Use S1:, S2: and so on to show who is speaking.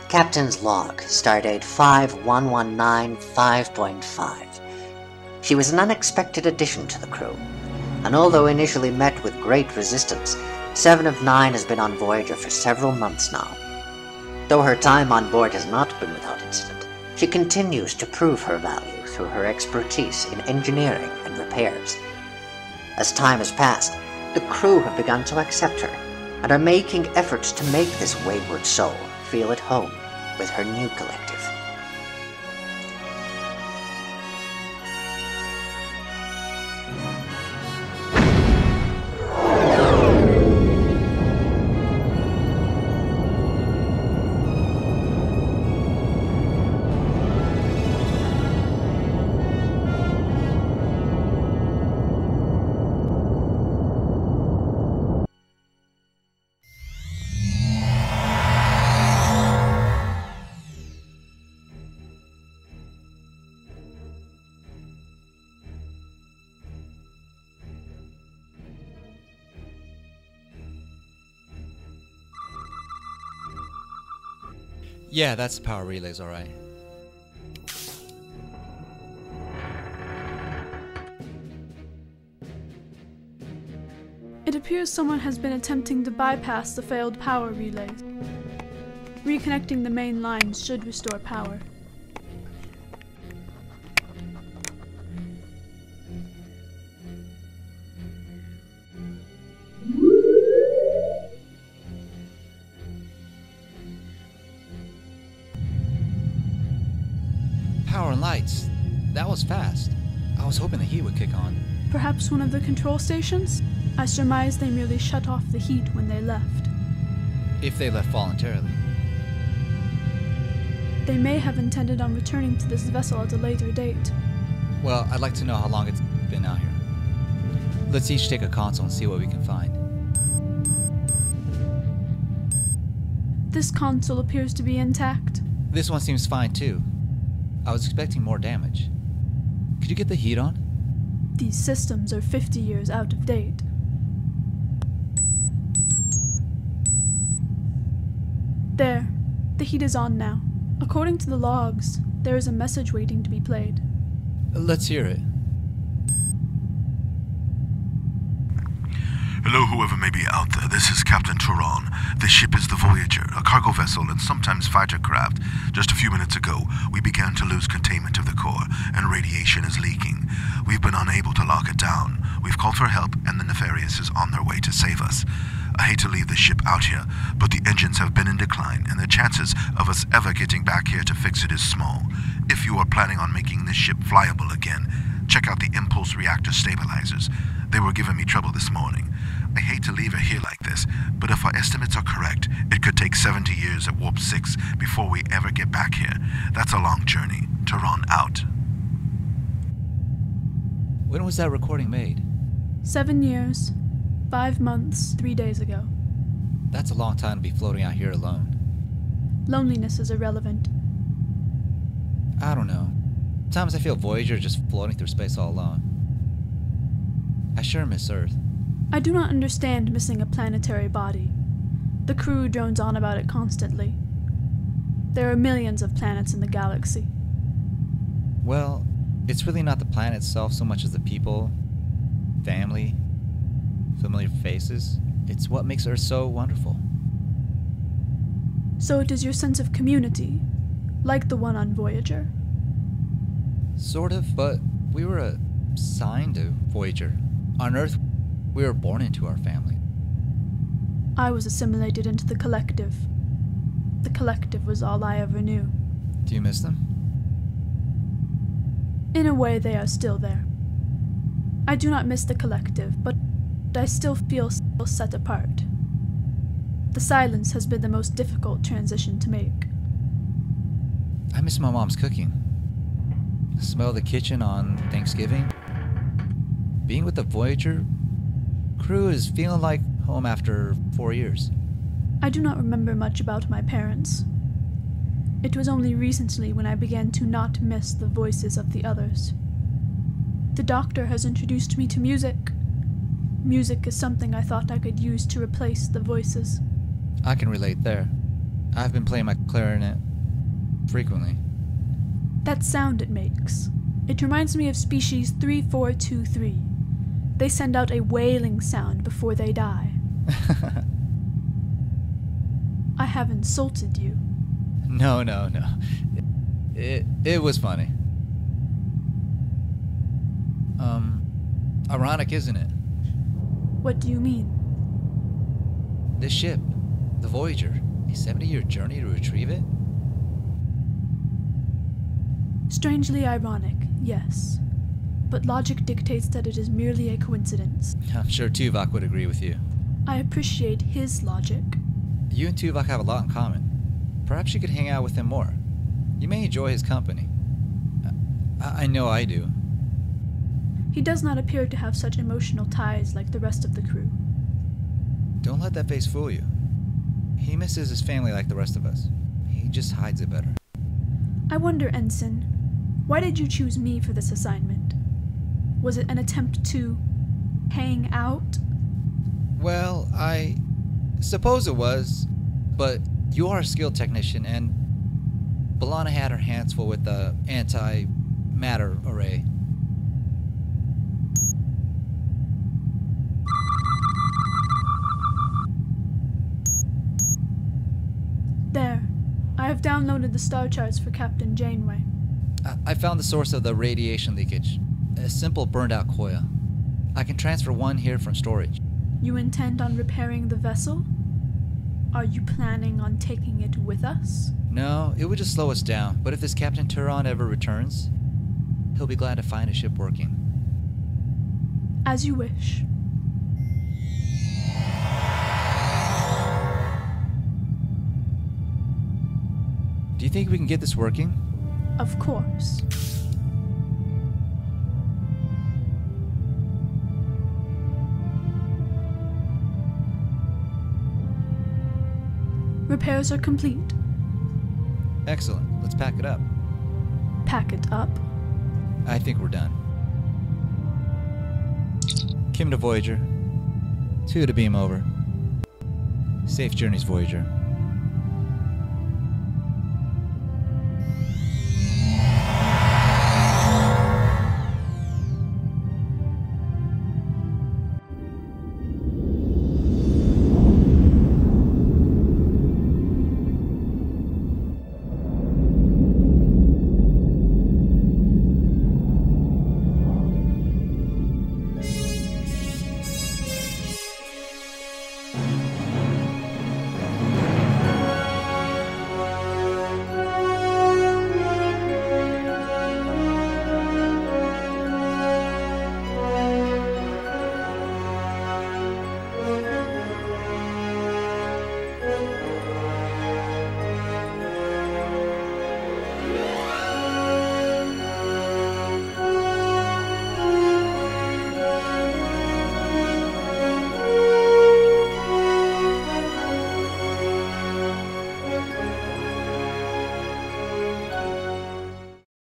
S1: Captain's log, stardate 51195.5. She was an unexpected addition to the crew, and although initially met with great resistance, 7 of 9 has been on Voyager for several months now. Though her time on board has not been without incident, she continues to prove her value through her expertise in engineering and repairs. As time has passed, the crew have begun to accept her, and are making efforts to make this wayward soul feel at home with her new collective.
S2: Yeah, that's the power relays, alright.
S3: It appears someone has been attempting to bypass the failed power relays. Reconnecting the main lines should restore power.
S2: Power and lights. That was fast. I was hoping the heat would kick on.
S3: Perhaps one of the control stations? I surmise they merely shut off the heat when they left.
S2: If they left voluntarily.
S3: They may have intended on returning to this vessel at a later date.
S2: Well, I'd like to know how long it's been out here. Let's each take a console and see what we can find.
S3: This console appears to be intact.
S2: This one seems fine too. I was expecting more damage. Could you get the heat on?
S3: These systems are 50 years out of date. There. The heat is on now. According to the logs, there is a message waiting to be played.
S2: Let's hear it.
S4: Hello, whoever may be out there. This is Captain Turon. This ship is the Voyager, a cargo vessel and sometimes fighter craft. Just a few minutes ago, we began to lose containment of the core, and radiation is leaking. We've been unable to lock it down. We've called for help, and the Nefarious is on their way to save us. I hate to leave the ship out here, but the engines have been in decline, and the chances of us ever getting back here to fix it is small. If you are planning on making this ship flyable again, check out the impulse reactor stabilizers. They were giving me trouble this morning. I hate to leave her here like this, but if our estimates are correct, it could take 70 years at Warp 6 before we ever get back here. That's a long journey. Turon out.
S2: When was that recording made?
S3: 7 years, 5 months, 3 days ago.
S2: That's a long time to be floating out here alone.
S3: Loneliness is irrelevant.
S2: I don't know. Sometimes I feel Voyager just floating through space all alone. I sure miss Earth.
S3: I do not understand missing a planetary body. The crew drones on about it constantly. There are millions of planets in the galaxy.
S2: Well, it's really not the planet itself so much as the people, family, familiar faces. It's what makes Earth so wonderful.
S3: So it is your sense of community, like the one on Voyager?
S2: Sort of, but we were assigned to Voyager. On Earth, we were born into our family.
S3: I was assimilated into the collective. The collective was all I ever knew.
S2: Do you miss them?
S3: In a way, they are still there. I do not miss the collective, but I still feel set apart. The silence has been the most difficult transition to make.
S2: I miss my mom's cooking. The smell of the kitchen on Thanksgiving. Being with the Voyager crew is feeling like home after 4 years.
S3: I do not remember much about my parents. It was only recently when I began to not miss the voices of the others. The doctor has introduced me to music. Music is something I thought I could use to replace the voices.
S2: I can relate there. I've been playing my clarinet frequently.
S3: That sound it makes. It reminds me of species 3423. They send out a wailing sound before they die. I have insulted you.
S2: No. It was funny. Ironic, isn't it?
S3: What do you mean?
S2: This ship, the Voyager, a 70-year journey to retrieve it?
S3: Strangely ironic, yes. But logic dictates that it is merely a coincidence.
S2: I'm sure Tuvok would agree with you.
S3: I appreciate his logic.
S2: You and Tuvok have a lot in common. Perhaps you could hang out with him more. You may enjoy his company. I know I do.
S3: He does not appear to have such emotional ties like the rest of the crew.
S2: Don't let that face fool you. He misses his family like the rest of us. He just hides it better.
S3: I wonder, Ensign, why did you choose me for this assignment? Was it an attempt to hang out?
S2: Well, I suppose it was, but you are a skilled technician, and B'Elanna had her hands full with the anti-matter array.
S3: There. I have downloaded the star charts for Captain Janeway.
S2: I found the source of the radiation leakage. A simple burned-out coil. I can transfer one here from storage.
S3: You intend on repairing the vessel? Are you planning on taking it with us?
S2: No, it would just slow us down, but if this Captain Turon ever returns, he'll be glad to find a ship working.
S3: As you wish.
S2: Do you think we can get this working?
S3: Of course. Repairs are complete.
S2: Excellent. Let's pack it up.
S3: Pack it up.
S2: I think we're done. Kim to Voyager. 2 to beam over. Safe journeys, Voyager.